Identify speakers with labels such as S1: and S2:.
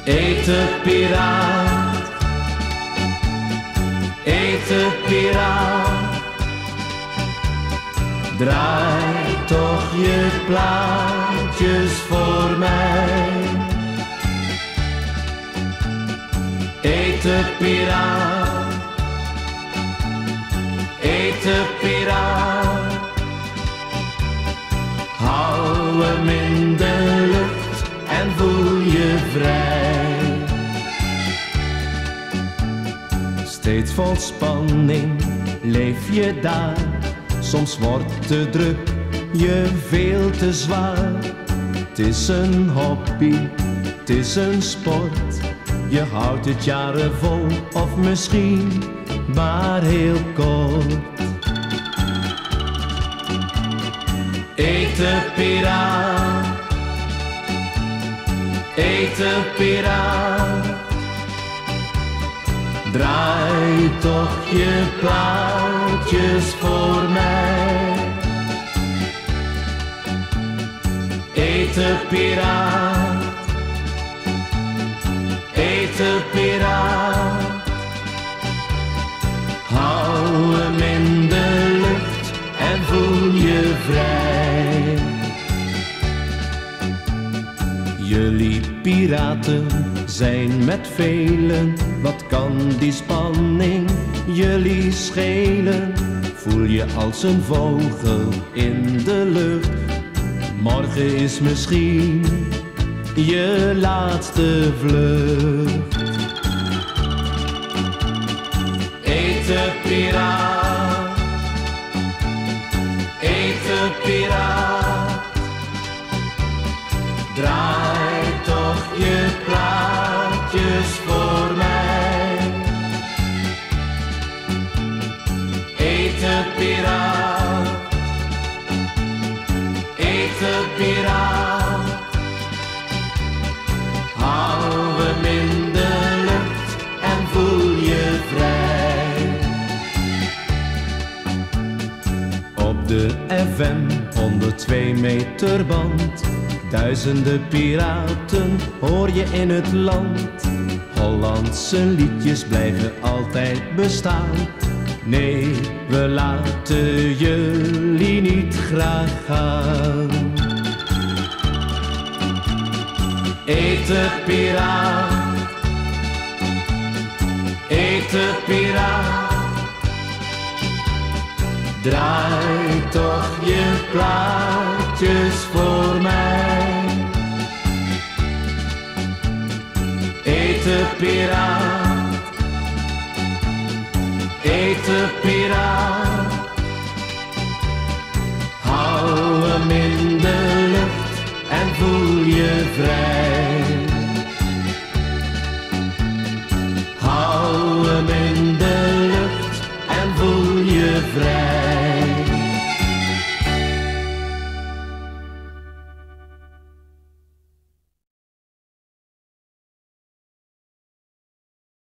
S1: Eten piraat, eten piraat, draai toch je plaatjes voor mij. Eten piraat, eten piraat, hou hem in de lucht en voel je vrij. Steeds vol spanning leef je daar, soms wordt de druk je veel te zwaar. Het is een hobby, het is een sport, je houdt het jaren vol of misschien maar heel kort. Eten piraat, eten piraat, draai toch je plaatjes voor mij. Eten piraat, eten piraat, hou hem in de lucht en voel je vrij. Jullie piraten zijn met velen, wat kan die spanning jullie schelen? Voel je als een vogel in de lucht, morgen is misschien je laatste vlucht. Eten piraat, eten piraat, draai toch je plaatjes voor mij. Eten piraat, eten piraat, hou hem in de lucht en voel je vrij. Op de FM 102 meter band, duizenden piraten hoor je in het land. Hollandse liedjes blijven altijd bestaan. Nee, we laten jullie niet graag gaan. Eten piraat, eten piraat, draai toch je plaatjes voor mij. Eten piraat, eten piraat, hou hem in de lucht en voel je vrij. Hou hem in de lucht en voel je vrij.